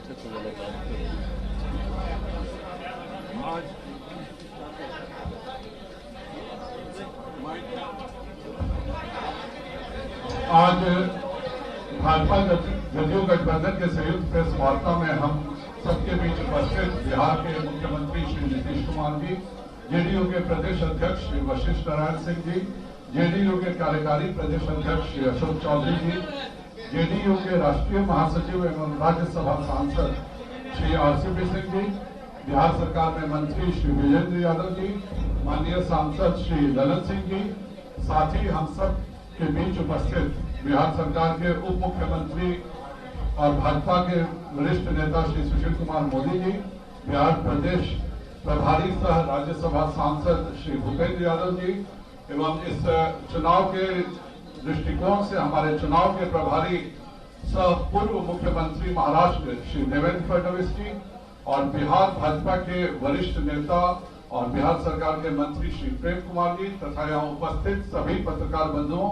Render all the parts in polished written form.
आज भाजपा जदयू गठबंधन के संयुक्त प्रेस वार्ता में हम सबके बीच उपस्थित बिहार के मुख्यमंत्री श्री नीतीश कुमार जी, जेडीयू के प्रदेश अध्यक्ष श्री वशिष्ठ नारायण सिंह जी, जेडीयू के कार्यकारी प्रदेश अध्यक्ष श्री अशोक चौधरी जी, जेडीयू के राष्ट्रीय महासचिव एवं राज्यसभा सांसद श्री आरसीपी सिंह जी, बिहार सरकार में मंत्री श्री विजेंद्र यादव जी, माननीय सांसद श्री ललन सिंह जी, साथ ही हम सब के बीच उपस्थित बिहार सरकार के उप मुख्यमंत्री और भाजपा के वरिष्ठ नेता श्री सुशील कुमार मोदी जी, बिहार प्रदेश प्रभारी सह राज्यसभा सांसद श्री भूपेंद्र यादव जी एवं इस चुनाव के दृष्टिकोण से हमारे चुनाव के प्रभारी सह पूर्व मुख्यमंत्री महाराष्ट्र श्री देवेंद्र फडणवीस जी और बिहार भाजपा के वरिष्ठ नेता और बिहार सरकार के मंत्री श्री प्रेम कुमार जी तथा यहाँ उपस्थित सभी पत्रकार बंधुओं,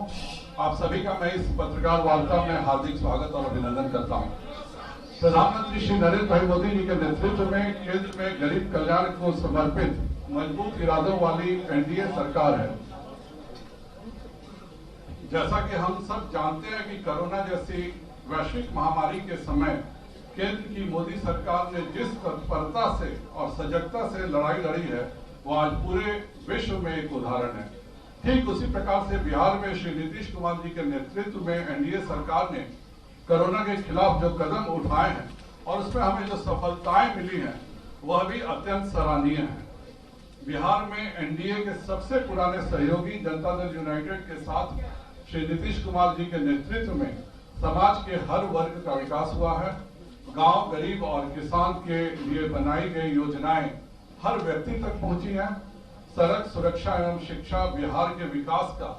आप सभी का मैं इस पत्रकार वार्ता में हार्दिक स्वागत और अभिनंदन करता हूँ। प्रधानमंत्री श्री नरेंद्र भाई मोदी जी के नेतृत्व में केंद्र में गरीब कल्याण को समर्पित मजबूत इरादों वाली एनडीए सरकार है। जैसा कि हम सब जानते हैं कि कोरोना जैसी वैश्विक महामारी के समय केंद्र की मोदी सरकार ने जिस तत्परता से और सजगता से लड़ाई लड़ी है वो आज पूरे विश्व में एक उदाहरण है। ठीक उसी प्रकार से बिहार में श्री नीतीश कुमार जी के नेतृत्व में एनडीए सरकार ने कोरोना के खिलाफ जो कदम उठाए हैं और उसमें हमें जो सफलताएं मिली हैं वह भी अत्यंत सराहनीय है। बिहार में एनडीए के सबसे पुराने सहयोगी जनता दल यूनाइटेड के साथ श्री नीतीश कुमार जी के नेतृत्व में समाज के हर वर्ग का विकास हुआ है। गांव, गरीब और किसान के लिए बनाई गई योजनाएं हर व्यक्ति तक पहुंची हैं। सड़क सुरक्षा एवं शिक्षा बिहार के विकास का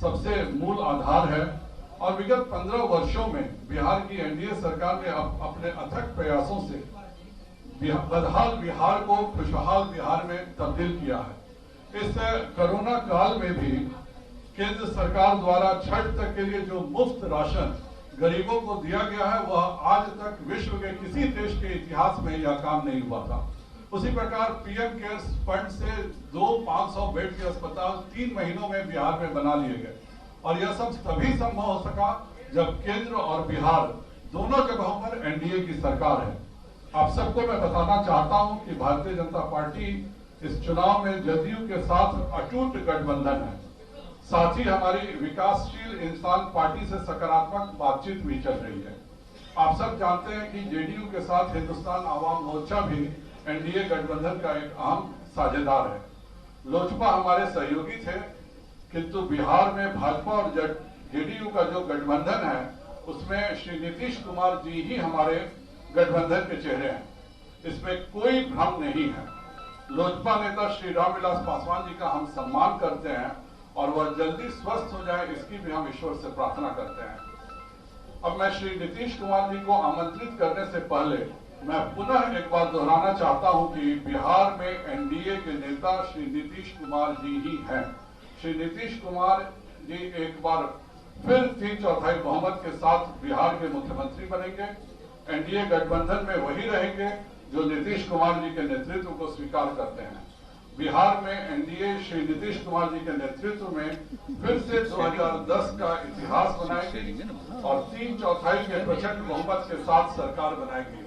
सबसे मूल आधार है और विगत 15 वर्षों में बिहार की एनडीए सरकार ने अपने अथक प्रयासों से बदहाल बिहार को खुशहाल बिहार में तब्दील किया है। इस कोरोना काल में भी केंद्र सरकार द्वारा छठ तक के लिए जो मुफ्त राशन गरीबों को दिया गया है वह आज तक विश्व के किसी देश के इतिहास में यह काम नहीं हुआ था। उसी प्रकार पीएम केयर्स फंड से 500 बेड के अस्पताल 3 महीनों में बिहार में बना लिए गए और यह सब तभी संभव हो सका जब केंद्र और बिहार दोनों जगहों पर एनडीए की सरकार है। आप सबको मैं बताना चाहता हूं कि भारतीय जनता पार्टी इस चुनाव में जदयू के साथ अटूट गठबंधन है। साथ ही हमारी विकासशील इंसान पार्टी से सकारात्मक बातचीत भी चल रही है। आप सब जानते हैं कि जेडीयू के साथ हिंदुस्तान आवाम मोर्चा भी एनडीए गठबंधन का एक अहम साझेदार है। लोजपा हमारे सहयोगी थे, किंतु बिहार में भाजपा और जेडीयू का जो गठबंधन है उसमें श्री नीतीश कुमार जी ही हमारे गठबंधन के चेहरे हैं, इसमें कोई भ्रम नहीं है। लोजपा नेता श्री रामविलास पासवान जी का हम सम्मान करते हैं और वह जल्दी स्वस्थ हो जाए इसकी भी हम ईश्वर से प्रार्थना करते हैं। अब मैं श्री नीतीश कुमार जी को आमंत्रित करने से पहले मैं पुनः एक बार दोहराना चाहता हूं कि बिहार में एनडीए के नेता श्री नीतीश कुमार जी ही हैं। श्री नीतीश कुमार जी एक बार फिर 3/4 बहुमत के साथ बिहार के मुख्यमंत्री बनेंगे। एनडीए गठबंधन में वही रहेंगे जो नीतीश कुमार जी के नेतृत्व को स्वीकार करते हैं। बिहार में एनडीए श्री नीतीश कुमार जी के नेतृत्व में फिर से 2010 का इतिहास बनाएगी और 3/4 के प्रचंड बहुमत के साथ सरकार बनाएगी।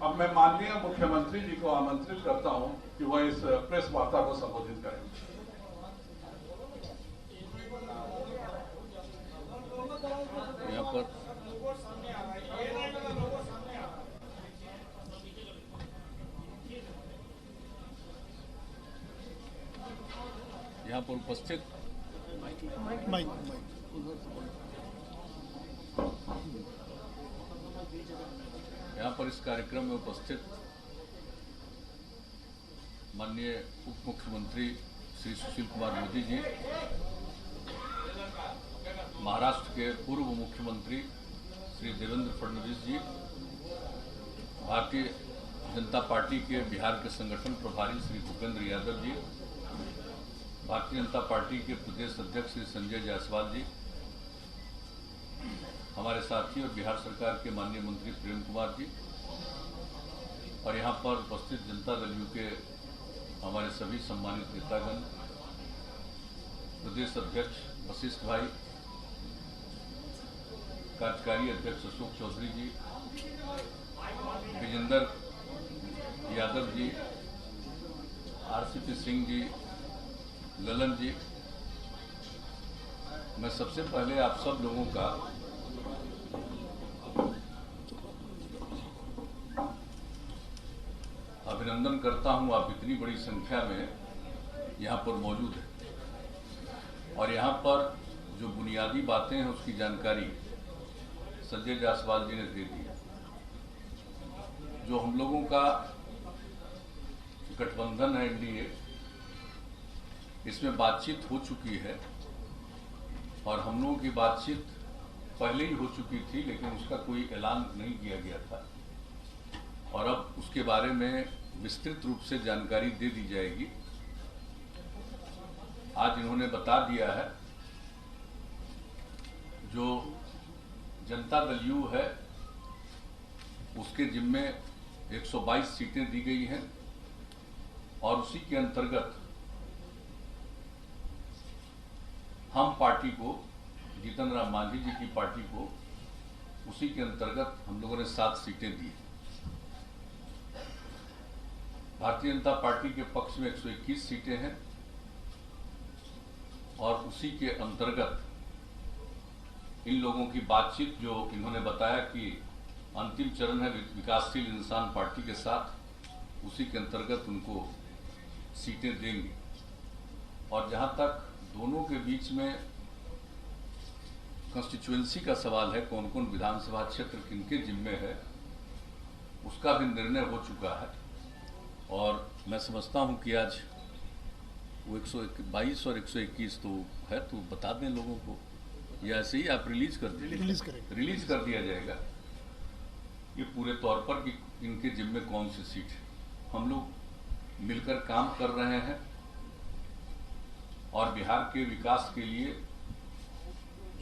अब मैं माननीय मुख्यमंत्री जी को आमंत्रित करता हूं कि वह इस प्रेस वार्ता को संबोधित करें। यहाँ पर उपस्थित यहाँ पर इस कार्यक्रम में उपस्थित माननीय उप मुख्यमंत्री श्री सुशील कुमार मोदी जी, महाराष्ट्र के पूर्व मुख्यमंत्री श्री देवेंद्र फडणवीस जी, भारतीय जनता पार्टी के बिहार के संगठन प्रभारी श्री भूपेंद्र यादव जी, भारतीय जनता पार्टी के प्रदेश अध्यक्ष श्री संजय जायसवाल जी, हमारे साथी और बिहार सरकार के माननीय मंत्री प्रेम कुमार जी, और यहाँ पर उपस्थित जनता दल यू के हमारे सभी सम्मानित नेतागण, प्रदेश अध्यक्ष वशिष्ठ भाई, कार्यकारी अध्यक्ष अशोक चौधरी जी, विजेंद्र यादव जी, आरसीपी सिंह जी, ललन जी, मैं सबसे पहले आप सब लोगों का अभिनंदन करता हूं। आप इतनी बड़ी संख्या में यहां पर मौजूद हैं और यहां पर जो बुनियादी बातें हैं उसकी जानकारी संजय जायसवाल जी ने दे दी है। जो हम लोगों का गठबंधन है एनडीए, इसमें बातचीत हो चुकी है और हम लोगों की बातचीत पहले ही हो चुकी थी, लेकिन उसका कोई ऐलान नहीं किया गया था और अब उसके बारे में विस्तृत रूप से जानकारी दे दी जाएगी। आज इन्होंने बता दिया है जो जनता दल यू है उसके जिम्मे 122 सीटें दी गई हैं और उसी के अंतर्गत हम पार्टी को, जीतन राम मांझी जी की पार्टी को, उसी के अंतर्गत हम लोगों ने 7 सीटें दी। भारतीय जनता पार्टी के पक्ष में 121 सीटें हैं और उसी के अंतर्गत इन लोगों की बातचीत, जो इन्होंने बताया कि अंतिम चरण है विकासशील इंसान पार्टी के साथ, उसी के अंतर्गत उनको सीटें देंगे। और जहां तक दोनों के बीच में कंस्टिट्यूएंसी का सवाल है, कौन कौन विधानसभा क्षेत्र किनके जिम्मे है, उसका भी निर्णय हो चुका है और मैं समझता हूं कि आज वो 122 और 121 तो है, तो बता दें लोगों को, या ऐसे ही आप रिलीज कर दिया जाएगा ये पूरे तौर पर कि इनके जिम्मे कौन सी सीट है। हम लोग मिलकर काम कर रहे हैं और बिहार के विकास के लिए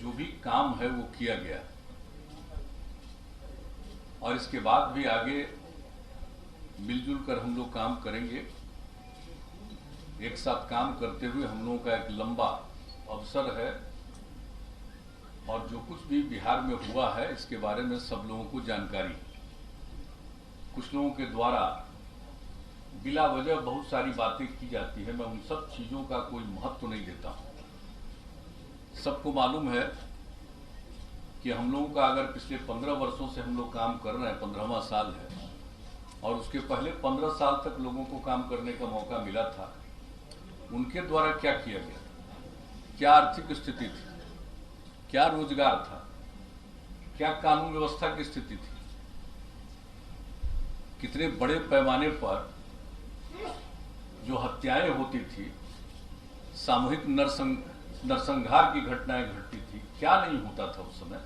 जो भी काम है वो किया गया और इसके बाद भी आगे मिलजुल कर हम लोग काम करेंगे। एक साथ काम करते हुए हम लोगों का एक लंबा अवसर है और जो कुछ भी बिहार में हुआ है इसके बारे में सब लोगों को जानकारी। कुछ लोगों के द्वारा बिला वजह बहुत सारी बातें की जाती है, मैं उन सब चीजों का कोई महत्व नहीं देता हूं। सबको मालूम है कि हम लोगों का अगर पिछले 15 वर्षों से हम लोग काम कर रहे हैं, 15वां साल है और उसके पहले 15 साल तक लोगों को काम करने का मौका मिला था, उनके द्वारा क्या किया गया, क्या आर्थिक स्थिति थी, क्या रोजगार था, क्या कानून व्यवस्था की स्थिति थी, कितने बड़े पैमाने पर जो हत्याएं होती थी, सामूहिक नरसंहार की घटनाएं घटती थी, क्या नहीं होता था उस समय,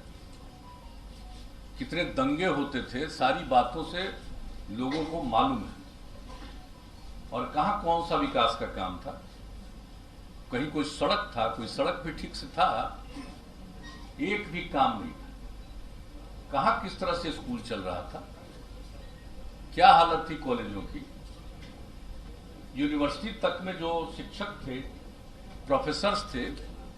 कितने दंगे होते थे, सारी बातों से लोगों को मालूम है। और कहां कौन सा विकास का काम था, कहीं कोई सड़क था, कोई सड़क भी ठीक से था, एक भी काम नहीं था। कहां किस तरह से स्कूल चल रहा था, क्या हालत थी कॉलेजों की, यूनिवर्सिटी तक में जो शिक्षक थे, प्रोफेसर्स थे,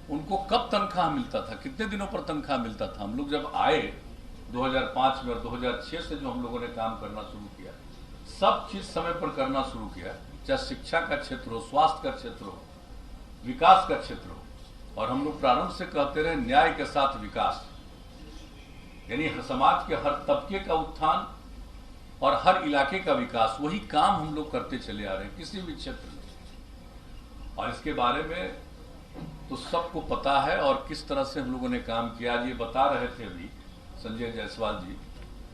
उनको कब तनख्वाह मिलता था, कितने दिनों पर तनख्वाह मिलता था। हम लोग जब आए 2005 में और 2006 से जो हम लोगों ने काम करना शुरू किया, सब चीज समय पर करना शुरू किया, चाहे शिक्षा का क्षेत्र हो, स्वास्थ्य का क्षेत्र हो, विकास का क्षेत्र हो। और हम लोग प्रारंभ से कहते रहे न्याय के साथ विकास, यानी समाज के हर तबके का उत्थान और हर इलाके का विकास, वही काम हम लोग करते चले आ रहे हैं किसी भी क्षेत्र में। और इसके बारे में तो सबको पता है और किस तरह से हम लोगों ने काम किया। ये बता रहे थे अभी संजय जायसवाल जी,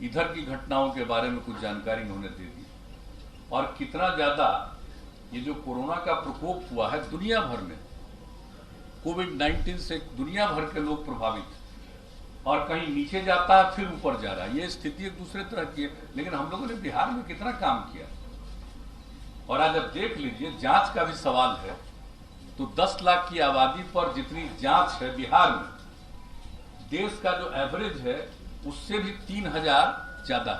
इधर की घटनाओं के बारे में कुछ जानकारी उन्होंने दे दी और कितना ज्यादा ये जो कोरोना का प्रकोप हुआ है दुनिया भर में, कोविड-19 से दुनिया भर के लोग प्रभावित, और कहीं नीचे जाता है फिर ऊपर जा रहा है। ये स्थिति एक दूसरे तरह की है, लेकिन हम लोगों ने बिहार में कितना काम किया। और आज आप देख लीजिए, जांच का भी सवाल है, तो 10 लाख की आबादी पर जितनी जांच है बिहार में, देश का जो एवरेज है उससे भी 3000 ज्यादा।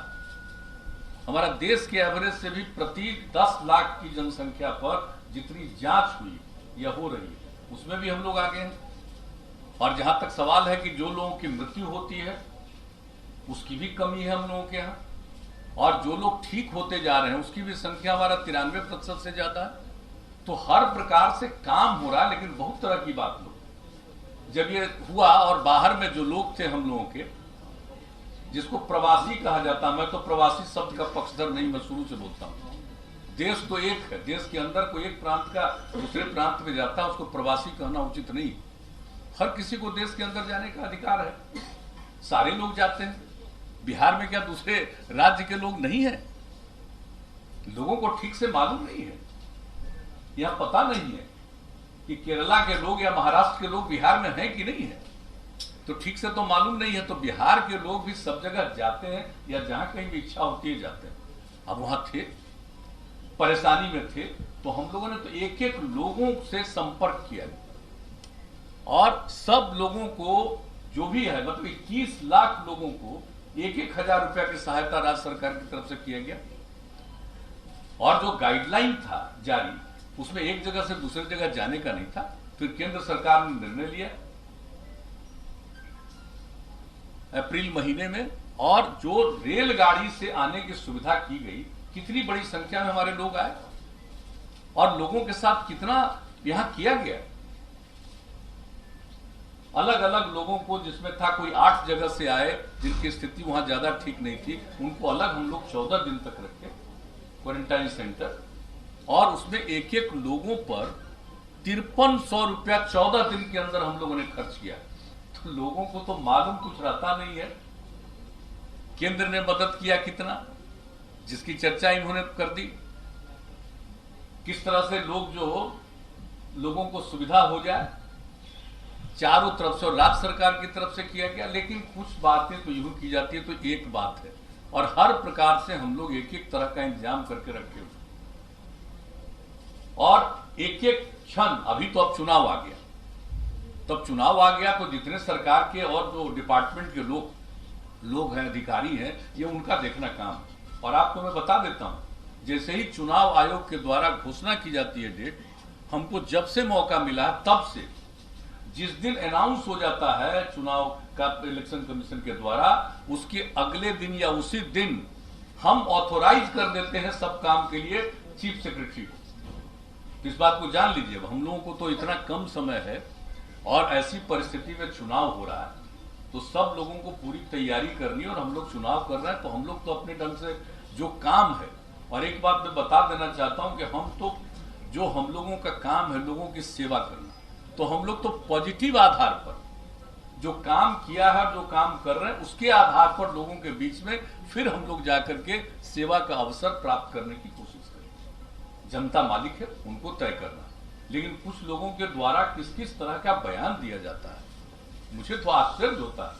हमारा देश के एवरेज से भी प्रति 10 लाख की जनसंख्या पर जितनी जांच हुई या हो रही है उसमें भी हम लोग आगे हैं। और जहां तक सवाल है कि जो लोगों की मृत्यु होती है उसकी भी कमी है हम लोगों के यहाँ, और जो लोग ठीक होते जा रहे हैं उसकी भी संख्या हमारा 93% से ज्यादा है। तो हर प्रकार से काम हो रहा है। लेकिन बहुत तरह की बात लोग जब ये हुआ, और बाहर में जो लोग थे हम लोगों के, जिसको प्रवासी कहा जाता, मैं तो प्रवासी शब्द का पक्षधर नहीं, मैं शुरू से बोलता हूं। देश तो एक है, देश के अंदर कोई एक प्रांत का दूसरे प्रांत में जाता है उसको प्रवासी कहना उचित नहीं। हर किसी को देश के अंदर जाने का अधिकार है, सारे लोग जाते हैं। बिहार में क्या दूसरे राज्य के लोग नहीं है? लोगों को ठीक से मालूम नहीं है, या पता नहीं है कि केरला के लोग या महाराष्ट्र के लोग बिहार में हैं कि नहीं है, तो ठीक से तो मालूम नहीं है। तो बिहार के लोग भी सब जगह जाते हैं, या जहां कहीं भी इच्छा होती है जाते हैं। अब वहां थे, परेशानी में थे, तो हम लोगों ने तो एक एक लोगों से संपर्क किया और सब लोगों को जो भी है, मतलब 21 लाख लोगों को 1,000 रुपया की सहायता राज्य सरकार की तरफ से किया गया। और जो गाइडलाइन था जारी, उसमें एक जगह से दूसरी जगह जाने का नहीं था। फिर केंद्र सरकार ने निर्णय लिया अप्रैल महीने में, और जो रेलगाड़ी से आने की सुविधा की गई, कितनी बड़ी संख्या में हमारे लोग आए और लोगों के साथ कितना यहां किया गया। अलग अलग लोगों को, जिसमें था कोई 8 जगह से आए जिनकी स्थिति वहां ज्यादा ठीक नहीं थी, उनको अलग हम लोग 14 दिन तक रखे क्वारंटाइन सेंटर, और उसमें एक एक लोगों पर 5300 रुपया 14 दिन के अंदर हम लोगों ने खर्च किया। तो लोगों को तो मालूम कुछ रहता नहीं है। केंद्र ने मदद किया कितना, जिसकी चर्चा इन्होंने कर दी, किस तरह से लोगों को सुविधा हो जाए चारों तरफ से, और राज्य सरकार की तरफ से किया गया। लेकिन कुछ बातें तो यूं की जाती है तो एक बात है, और हर प्रकार से हम लोग एक एक तरह का इंतजाम करके रखे हुए, और एक एक क्षण, अभी तो अब चुनाव आ गया, तब चुनाव आ गया तो जितने सरकार के और जो डिपार्टमेंट के लोग हैं, अधिकारी हैं, ये उनका देखना काम है। और आपको मैं बता देता हूं, जैसे ही चुनाव आयोग के द्वारा घोषणा की जाती है डेट, हमको जब से मौका मिला तब से, जिस दिन अनाउंस हो जाता है चुनाव का इलेक्शन कमीशन के द्वारा, उसके अगले दिन या उसी दिन हम ऑथोराइज कर देते हैं सब काम के लिए चीफ सेक्रेटरी को। इस बात को जान लीजिए, हम लोगों को तो इतना कम समय है और ऐसी परिस्थिति में चुनाव हो रहा है, तो सब लोगों को पूरी तैयारी करनी है। और हम लोग चुनाव कर रहे हैं तो हम लोग तो अपने ढंग से जो काम है, और एक बात मैं बता देना चाहता हूं कि हम तो, जो हम लोगों का काम है लोगों की सेवा करना, तो हम लोग तो पॉजिटिव आधार पर जो काम किया है, जो काम कर रहे हैं, उसके आधार पर लोगों के बीच में फिर हम लोग जाकर के सेवा का अवसर प्राप्त करने की कोशिश करें। जनता मालिक है, उनको तय करना। लेकिन कुछ लोगों के द्वारा किस किस तरह का बयान दिया जाता है, मुझे तो आश्चर्य होता है।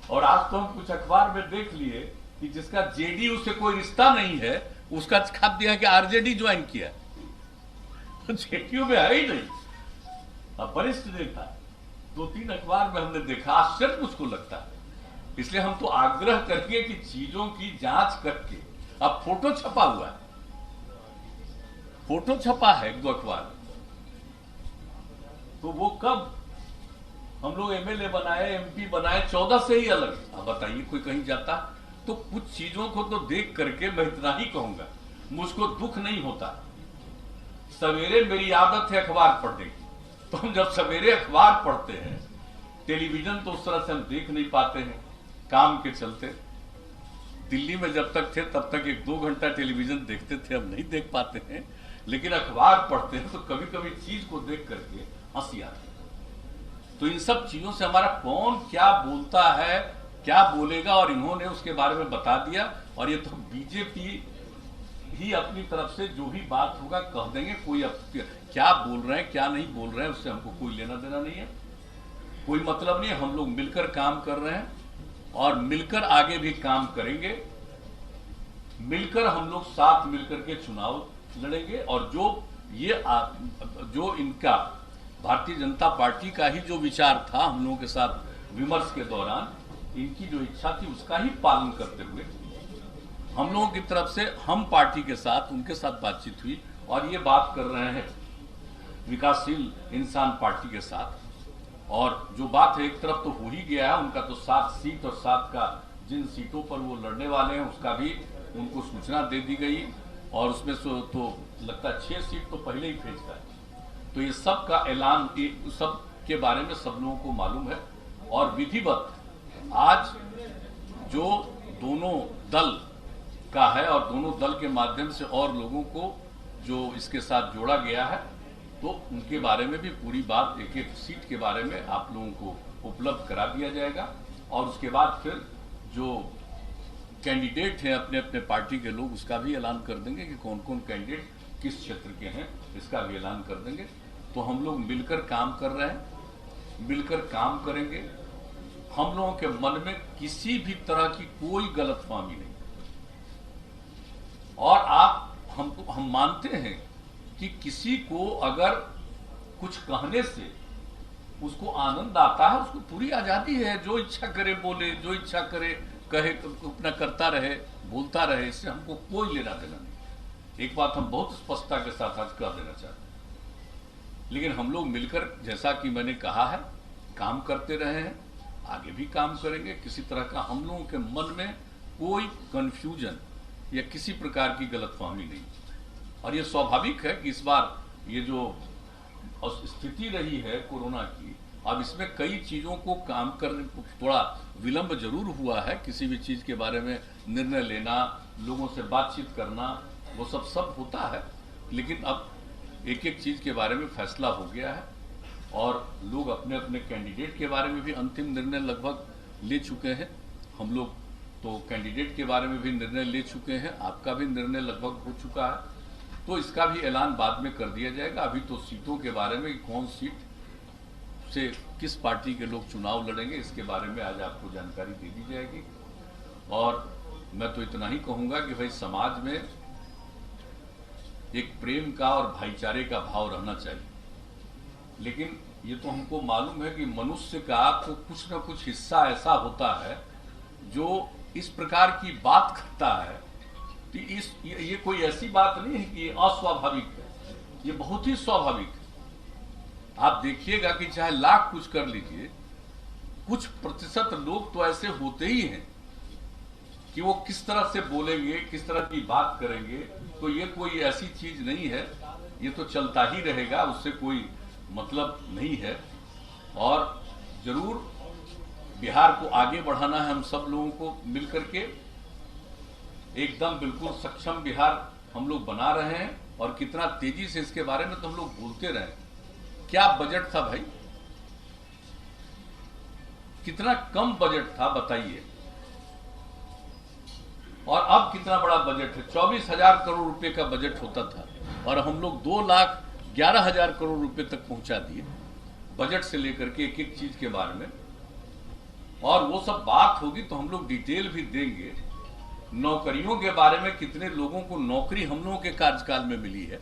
और आज तो हम कुछ अखबार में देख लिए कि जिसका जेडीयू से कोई रिश्ता नहीं है, उसका छाप दिया कि आरजेडी ज्वाइन किया। जेडीयू में है ही नहीं, अब वरिष्ठ नेता 2-3 अखबार में हमने देखा, आश्चर्य मुझको लगता है। इसलिए हम तो आग्रह करेंगे कि चीजों की जांच करके, अब फोटो छपा हुआ है, फोटो छपा है 1-2 अखबार, तो वो कब हम लोग एमएलए बनाए, एमपी बनाए, 14 से ही अलग। अब बताइए कोई कहीं जाता, तो कुछ चीजों को तो देख करके मैं इतना ही कहूंगा, मुझको दुख नहीं होता। सवेरे मेरी आदत है अखबार पढ़ने की, तो हम जब सवेरे अखबार पढ़ते हैं, टेलीविजन तो उस तरह से हम देख नहीं पाते हैं काम के चलते। दिल्ली में जब तक थे तब तक 1-2 घंटा टेलीविजन देखते थे, अब नहीं देख पाते हैं। लेकिन अखबार पढ़ते हैं तो कभी कभी चीज को देख करके हंसी आती है। तो इन सब चीजों से हमारा कौन क्या बोलता है, क्या बोलेगा, और इन्होंने उसके बारे में बता दिया। और ये तो बीजेपी ही अपनी तरफ से जो भी बात होगा कह देंगे, कोई क्या बोल रहे हैं क्या नहीं बोल रहे हैं उससे हमको कोई लेना देना नहीं है, कोई मतलब नहीं है। हम लोग मिलकर काम कर रहे हैं और मिलकर आगे भी काम करेंगे, मिलकर हम लोग साथ मिलकर के चुनाव लड़ेंगे। और जो इनका भारतीय जनता पार्टी का ही जो विचार था हम लोगों के साथ विमर्श के दौरान, इनकी जो इच्छा थी उसका ही पालन करते हुए हम लोगों की तरफ से हम पार्टी के साथ उनके साथ बातचीत हुई और ये बात कर रहे हैं विकासशील इंसान पार्टी के साथ। और जो बात है एक तरफ तो हो ही गया है, उनका तो 7 सीट और 7 का जिन सीटों पर वो लड़ने वाले हैं उसका भी उनको सूचना दे दी गई और उसमें तो लगता है 6 सीट तो पहले ही फेंचता है। तो ये सब का ऐलान सब के बारे में सब लोगों को मालूम है और विधिवत आज जो दोनों दल का है और दोनों दल के माध्यम से और लोगों को जो इसके साथ जोड़ा गया है तो उनके बारे में भी पूरी बात एक एक सीट के बारे में आप लोगों को उपलब्ध करा दिया जाएगा और उसके बाद फिर जो कैंडिडेट हैं अपने अपने पार्टी के लोग उसका भी ऐलान कर देंगे कि कौन कौन कैंडिडेट किस क्षेत्र के हैं, इसका भी ऐलान कर देंगे। तो हम लोग मिलकर काम कर रहे हैं, मिलकर काम करेंगे। हम लोगों के मन में किसी भी तरह की कोई गलतफहमी नहीं और हम मानते हैं कि किसी को अगर कुछ कहने से उसको आनंद आता है, उसको पूरी आजादी है, जो इच्छा करे बोले, जो इच्छा करे कहे, अपना करता रहे, बोलता रहे, इससे हमको कोई लेना देना नहीं। एक बात हम बहुत स्पष्टता के साथ आज कह देना चाहते हैं। लेकिन हम लोग मिलकर जैसा कि मैंने कहा है काम करते रहे हैं, आगे भी काम करेंगे। किसी तरह का हम लोगों के मन में कोई कंफ्यूजन या किसी प्रकार की गलतफहमी नहीं। और ये स्वाभाविक है कि इस बार ये जो स्थिति रही है कोरोना की, अब इसमें कई चीजों को काम करने थोड़ा विलंब जरूर हुआ है। किसी भी चीज के बारे में निर्णय लेना, लोगों से बातचीत करना, वो सब होता है। लेकिन अब एक एक चीज के बारे में फैसला हो गया है और लोग अपने अपने कैंडिडेट के बारे में भी अंतिम निर्णय लगभग ले चुके हैं। हम लोग तो कैंडिडेट के बारे में भी निर्णय ले चुके हैं, आपका भी निर्णय लगभग हो चुका है। तो इसका भी ऐलान बाद में कर दिया जाएगा। अभी तो सीटों के बारे में कौन सीट से किस पार्टी के लोग चुनाव लड़ेंगे इसके बारे में आज आपको जानकारी दे दी जाएगी। और मैं तो इतना ही कहूंगा कि भाई समाज में एक प्रेम का और भाईचारे का भाव रहना चाहिए। लेकिन ये तो हमको मालूम है कि मनुष्य का तो कुछ न कुछ हिस्सा ऐसा होता है जो इस प्रकार की बात करता है। तो ये कोई ऐसी बात नहीं है कि ये अस्वाभाविक है, ये बहुत ही स्वाभाविक है। आप देखिएगा कि चाहे लाख कुछ कर लीजिए, कुछ प्रतिशत लोग तो ऐसे होते ही हैं कि वो किस तरह से बोलेंगे, किस तरह की बात करेंगे। तो ये कोई ऐसी चीज नहीं है, ये तो चलता ही रहेगा, उससे कोई मतलब नहीं है। और जरूर बिहार को आगे बढ़ाना है हम सब लोगों को मिलकर के। एकदम बिल्कुल सक्षम बिहार हम लोग बना रहे हैं और कितना तेजी से इसके बारे में तो हम लोग बोलते रहे। क्या बजट था भाई, कितना कम बजट था बताइए, और अब कितना बड़ा बजट है। 24,000 करोड़ रुपए का बजट होता था और हम लोग 2,11,000 करोड़ रुपए तक पहुंचा दिए बजट से लेकर के एक एक चीज के बारे में। और वो सब बात होगी तो हम लोग डिटेल भी देंगे। नौकरियों के बारे में कितने लोगों को नौकरी हम लोगों के कार्यकाल में मिली है,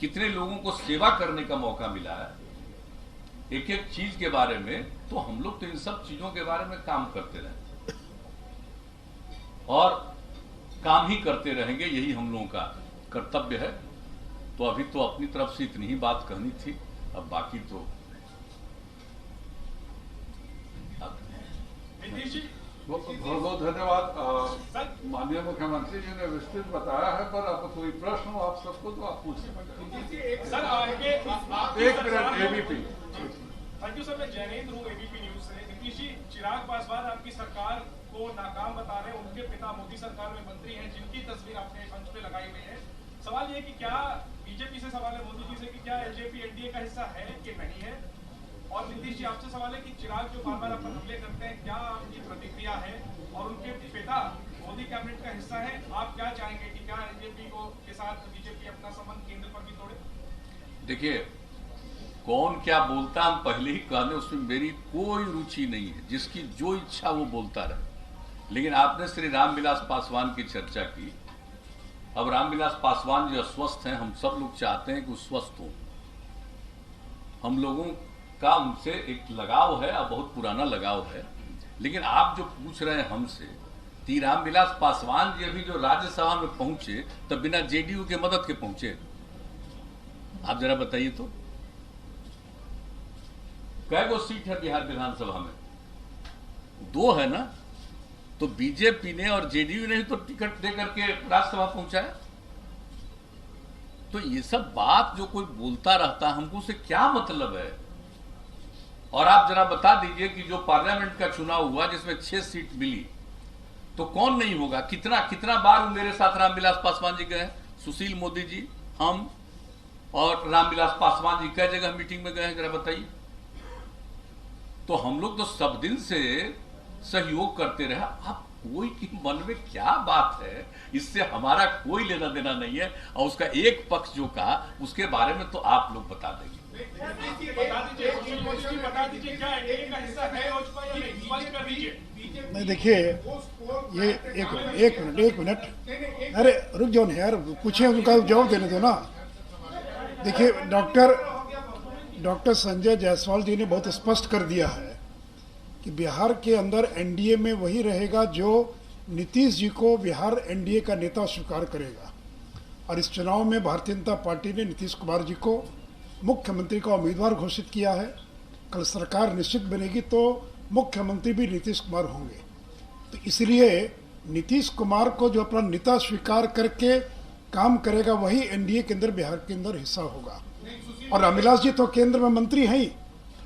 कितने लोगों को सेवा करने का मौका मिला है, एक एक चीज के बारे में। तो हम लोग तो इन सब चीजों के बारे में काम करते रहे और काम ही करते रहेंगे, यही हम लोगों का कर्तव्य है। तो अभी तो अपनी तरफ से इतनी ही बात कहनी थी, अब बाकी तो बहुत बहुत धन्यवाद। माननीय मुख्यमंत्री जी ने विस्तृत बताया है, पर अब कोई प्रश्न हो आप सबको तो आप पूछ सकते हैं। सर आगे एक minute ABP. Thank you sir, मैं जैनेन्द्र हूँ एबीपी न्यूज से। नीतीश जी, चिराग पासवान आपकी सरकार को नाकाम बता रहे हैं, उनके पिता मोदी सरकार में मंत्री हैं जिनकी तस्वीर आपने मंच पे लगाई हुई है। सवाल ये कि क्या बीजेपी से सवाल है मोदी जी से कि क्या एलजेपी एनडीए का हिस्सा है कि नहीं है। और नीतीश जी आपसे सवाल है कि चिराग जो बार बार आप पर हमले करते हैं, क्या आपकी प्रतिक्रिया है और उनके पिता मोदी कैबिनेट का हिस्सा है, आप क्या चाहेंगे कि क्या एलजेपी को के साथ बीजेपी अपना संबंध केंद्र पर भी तोड़े। देखिए, कौन क्या बोलता हम पहले ही कहने, उसमें मेरी कोई रुचि नहीं है, जिसकी जो इच्छा वो बोलता रहे। लेकिन आपने श्री रामविलास पासवान की चर्चा की। अब रामविलास पासवान जो अस्वस्थ हैं, हम सब लोग चाहते हैं कि वो स्वस्थ हों। हम लोगों का उनसे एक लगाव है और बहुत पुराना लगाव है। लेकिन आप जो पूछ रहे हैं हमसे रामविलास पासवान जी अभी जो राज्यसभा में पहुंचे तब बिना जेडीयू के मदद के पहुंचे? आप जरा बताइए तो, कै गो सीट है बिहार विधानसभा में? 2 है ना। तो बीजेपी ने और जेडीयू ने ही तो टिकट देकर के राज्यसभा पहुंचाया। तो ये सब बात जो कोई बोलता रहता है, हमको उससे क्या मतलब है? और आप जरा बता दीजिए कि जो पार्लियामेंट का चुनाव हुआ जिसमें 6 सीट मिली, तो कौन नहीं होगा? कितना बार मेरे साथ रामविलास पासवान जी गए? सुशील मोदी जी, हम और रामविलास पासवान जी कई जगह मीटिंग में गए हैं, जरा बताइए। तो हम लोग तो सब दिन से सहयोग करते रहे। आप कोई के मन में क्या बात है, इससे हमारा कोई लेना देना नहीं है। और उसका एक पक्ष जो कहा उसके बारे में तो आप लोग बता देंगे। नहीं, देखिए, ये एक मिनट, अरे रुक जाओ ना यार, पूछे उनका जवाब देने दो ना। देखिए, डॉक्टर संजय जायसवाल जी ने बहुत स्पष्ट कर दिया है कि बिहार के अंदर एनडीए में वही रहेगा जो नीतीश जी को बिहार एनडीए का नेता स्वीकार करेगा। और इस चुनाव में भारतीय जनता पार्टी ने नीतीश कुमार जी को मुख्यमंत्री का उम्मीदवार घोषित किया है। कल सरकार निश्चित बनेगी तो मुख्यमंत्री भी नीतीश कुमार होंगे। तो इसलिए नीतीश कुमार को जो अपना नेता स्वीकार करके काम करेगा वही एनडीए के अंदर बिहार के अंदर हिस्सा होगा। और रामविलास जी तो केंद्र में मंत्री हैं ही,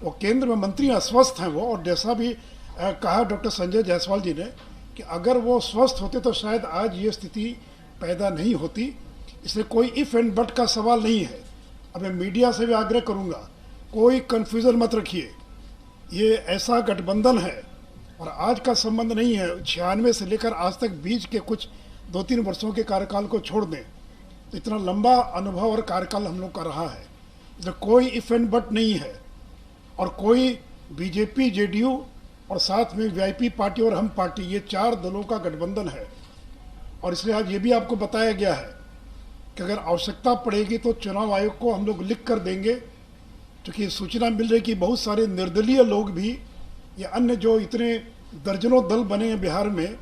वो केंद्र में मंत्री अस्वस्थ हैं वो। और जैसा भी कहा डॉक्टर संजय जायसवाल जी ने कि अगर वो स्वस्थ होते तो शायद आज ये स्थिति पैदा नहीं होती। इसलिए कोई इफ एंड बट का सवाल नहीं है। अब मैं मीडिया से भी आग्रह करूंगा, कोई कंफ्यूजन मत रखिए। ये ऐसा गठबंधन है और आज का संबंध नहीं है। 96 से लेकर आज तक बीच के कुछ 2-3 वर्षों के कार्यकाल को छोड़ दें तो इतना लंबा अनुभव और कार्यकाल हम लोग का रहा है। इसलिए कोई इफ एंड बट नहीं है। और कोई बीजेपी, जेडीयू और साथ में वीआईपी पार्टी और हम पार्टी, ये 4 दलों का गठबंधन है। और इसलिए आज ये भी आपको बताया गया है कि अगर आवश्यकता पड़ेगी तो चुनाव आयोग को हम लोग लिख कर देंगे, क्योंकि सूचना मिल रही कि बहुत सारे निर्दलीय लोग भी या अन्य जो इतने दर्जनों दल बने हैं बिहार में,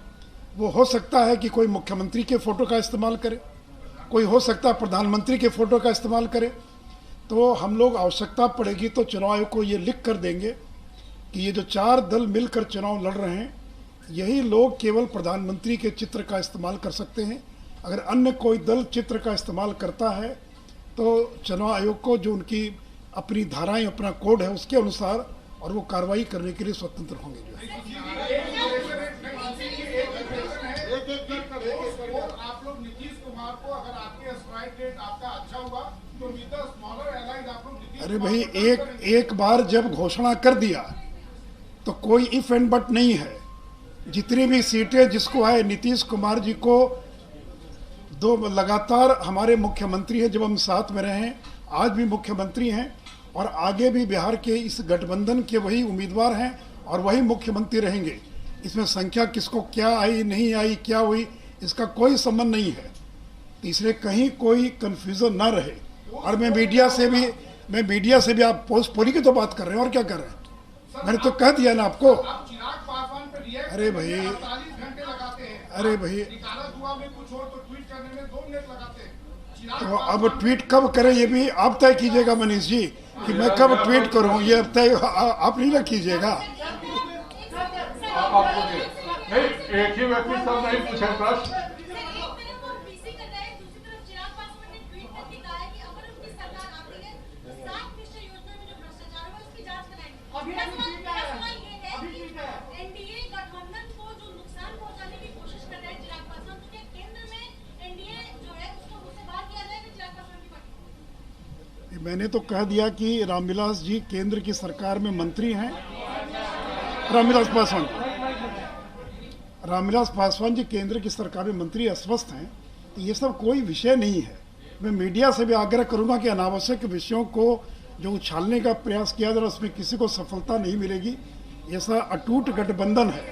वो हो सकता है कि कोई मुख्यमंत्री के फोटो का इस्तेमाल करे, कोई हो सकता है प्रधानमंत्री के फोटो का इस्तेमाल करे। तो हम लोग आवश्यकता पड़ेगी तो चुनाव आयोग को ये लिख कर देंगे कि ये जो 4 दल मिलकर चुनाव लड़ रहे हैं, यही लोग केवल प्रधानमंत्री के चित्र का इस्तेमाल कर सकते हैं। अगर अन्य कोई दल चित्र का इस्तेमाल करता है तो चुनाव आयोग को जो उनकी अपनी धाराएं, अपना कोड है उसके अनुसार और वो कार्रवाई करने के लिए स्वतंत्र होंगे। आप लोग नीतीश कुमार को, अगर आपके स्ट्राइक रेट आपका अच्छा हुआ तो स्मॉलर एलाइज आप लोग, अरे भाई, एक बार जब घोषणा कर दिया तो कोई इफ एंड बट नहीं है। जितनी भी सीटें जिसको आए, नीतीश कुमार जी को 2 लगातार हमारे मुख्यमंत्री हैं, जब हम साथ में रहे हैं, आज भी मुख्यमंत्री हैं और आगे भी बिहार के इस गठबंधन के वही उम्मीदवार हैं और वही मुख्यमंत्री रहेंगे। इसमें संख्या किसको क्या आई, नहीं आई, क्या हुई, इसका कोई संबंध नहीं है। इसलिए कहीं कोई कंफ्यूजन ना रहे। और मैं मीडिया से भी आप पोली की तो बात कर रहे हैं और क्या कर रहे हैं? मैंने तो कह दिया ना आपको। अरे भाई, तो अब ट्वीट कब करें ये भी आप तय कीजिएगा मनीष जी, कि मैं कब ट्वीट करूं, ये तय आप नहीं ना कीजिएगा। नहीं, एक ही व्यक्ति सब नहीं पूछे प्रश्न। मैंने तो कह दिया कि रामविलास जी केंद्र की सरकार में मंत्री हैं। रामविलास पासवान जी केंद्र की सरकार में मंत्री अस्वस्थ हैं। तो ये सब कोई विषय नहीं है। मैं मीडिया से भी आग्रह करूंगा कि अनावश्यक विषयों को जो उछालने का प्रयास किया जा रहा है उसमें किसी को सफलता नहीं मिलेगी। ऐसा अटूट गठबंधन है,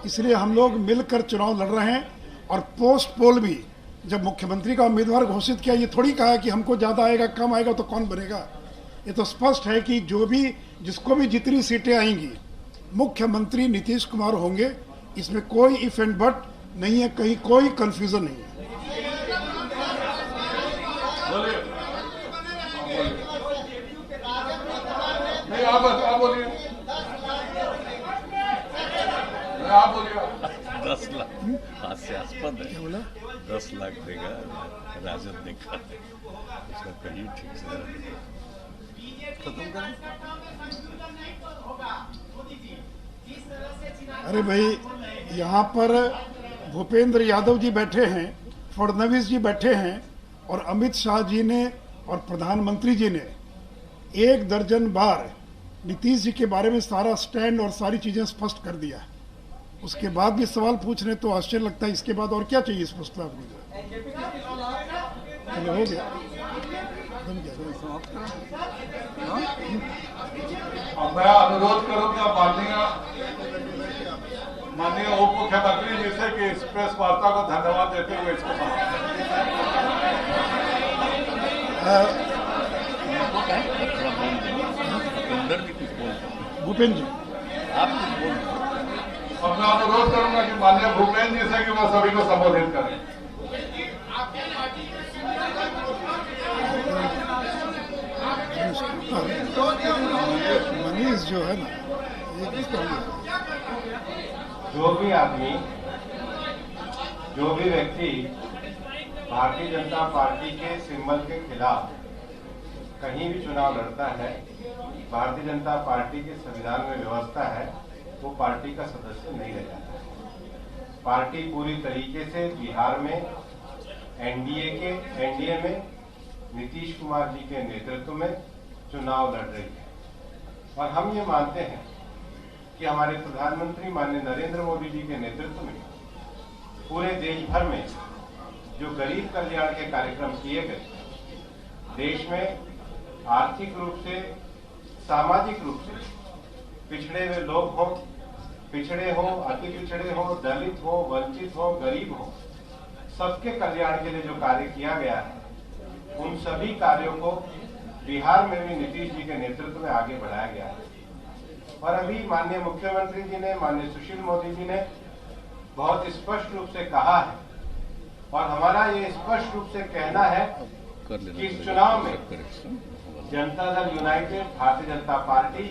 इसलिए हम लोग मिलकर चुनाव लड़ रहे हैं। और पोस्ट पोल भी जब मुख्यमंत्री का उम्मीदवार घोषित किया, ये थोड़ी कहा कि हमको ज़्यादा आएगा कम आएगा तो कौन बनेगा। ये तो स्पष्ट है कि जिसको भी जितनी सीटें आएंगी मुख्यमंत्री नीतीश कुमार होंगे। इसमें कोई इफ एंड बट नहीं है, कहीं कोई कंफ्यूजन नहीं है। बोलिए, नहीं आप बोलिए, आप बोलिए। 10 लाख हास्यास्पद है। क्या बोला? 10 लाख देगा राजद ने कहा, उसका कहीं ठीक से खत्म करें। अरे भाई, यहाँ पर भूपेंद्र यादव जी बैठे हैं, फडणवीस जी बैठे हैं, और अमित शाह जी ने और प्रधानमंत्री जी ने 1 दर्जन बार नीतीश जी के बारे में सारा स्टैंड और सारी चीजें स्पष्ट कर दिया है। उसके बाद भी सवाल पूछ रहे तो आश्चर्य लगता है। इसके बाद और क्या चाहिए इस प्रस्ताव को? चलो हो गया, मैं अनुरोध करूंगा माननीय उप मुख्यमंत्री जी से कि इस प्रेस वार्ता को धन्यवाद देते हुए इसको भूपेंद्र जी, आप कुछ बोल। और मैं अनुरोध करूंगा कि माननीय भूपेंद्र जी से कि वो सभी को संबोधित करें। मनीष जो है ना, ये किसका है? जो भी आदमी, जो भी व्यक्ति भारतीय जनता पार्टी के सिंबल के खिलाफ कहीं भी चुनाव लड़ता है, भारतीय जनता पार्टी के संविधान में व्यवस्था है, वो पार्टी का सदस्य नहीं रह जाता है। पार्टी पूरी तरीके से बिहार में एनडीए में नीतीश कुमार जी के नेतृत्व में चुनाव लड़ रही है। और हम ये मानते हैं कि हमारे प्रधानमंत्री माननीय नरेंद्र मोदी जी के नेतृत्व में पूरे देश भर में जो गरीब कल्याण के कार्यक्रम किए गए, देश में आर्थिक रूप से, सामाजिक रूप से पिछड़े हुए लोग हों, पिछड़े हो, अति पिछड़े हो, दलित हो, वंचित हो, गरीब हो, सबके कल्याण के लिए जो कार्य किया गया है, उन सभी कार्यों को बिहार में भी नीतीश जी के नेतृत्व में आगे बढ़ाया गया है। और अभी माननीय मुख्यमंत्री जी ने, माननीय सुशील मोदी जी ने बहुत स्पष्ट रूप से कहा है, और हमारा ये स्पष्ट रूप से कहना है कि इस चुनाव में जनता दल यूनाइटेड, भारतीय जनता पार्टी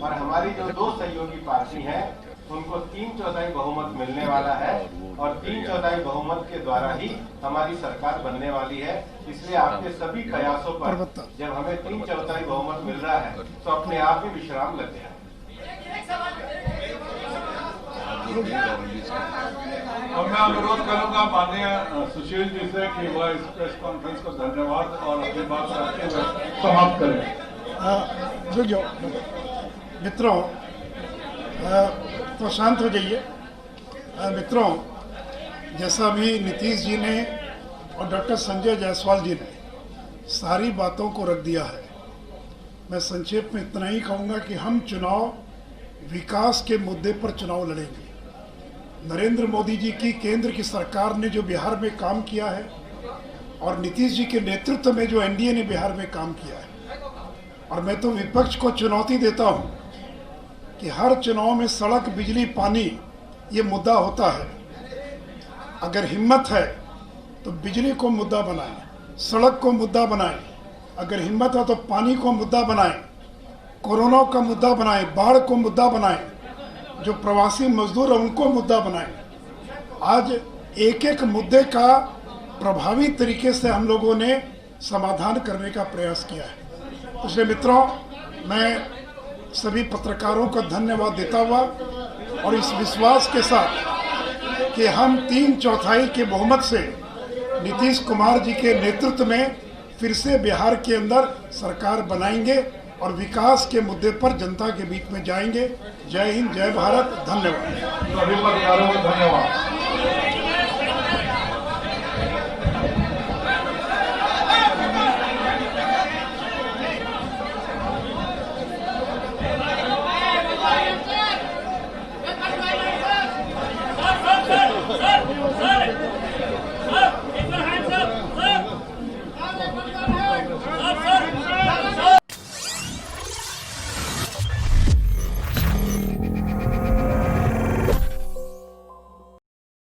और हमारी जो 2 सहयोगी पार्टी हैं, उनको 3/4 बहुमत मिलने वाला है, और 3/4 बहुमत के द्वारा ही हमारी सरकार बनने वाली है। इसलिए आपके सभी प्रयासों पर जब हमें 3/4 बहुमत मिल रहा है, तो अपने आप ही विश्राम लग गया। और मैं अनुरोध करूंगा माननीय सुशील जी से कि वह इस प्रेस कॉन्फ्रेंस को धन्यवाद और अपनी बात रखते हुए समाप्त करें। रुक जाओ मित्रों, तो शांत हो जाइए। मित्रों, जैसा भी नीतीश जी ने और डॉक्टर संजय जायसवाल जी ने सारी बातों को रख दिया है, मैं संक्षेप में इतना ही कहूँगा कि हम चुनाव विकास के मुद्दे पर चुनाव लड़ेंगे। नरेंद्र मोदी जी की केंद्र की सरकार ने जो बिहार में काम किया है, और नीतीश जी के नेतृत्व में जो एनडीए ने बिहार में काम किया है, और मैं तो विपक्ष को चुनौती देता हूं कि हर चुनाव में सड़क, बिजली, पानी ये मुद्दा होता है। अगर हिम्मत है तो बिजली को मुद्दा बनाएं, सड़क को मुद्दा बनाएं, अगर हिम्मत है तो पानी को मुद्दा बनाएं, कोरोना का मुद्दा बनाएं, बाढ़ को मुद्दा बनाएं, जो प्रवासी मजदूर हैं उनको मुद्दा बनाएं। आज एक एक मुद्दे का प्रभावी तरीके से हम लोगों ने समाधान करने का प्रयास किया है। इसलिए मित्रों, मैं सभी पत्रकारों का धन्यवाद देता हुआ और इस विश्वास के साथ कि हम 3/4 के बहुमत से नीतीश कुमार जी के नेतृत्व में फिर से बिहार के अंदर सरकार बनाएंगे और विकास के मुद्दे पर जनता के बीच में जाएंगे। जय हिंद, जय भारत, धन्यवाद। सभी पत्रकारों को धन्यवाद।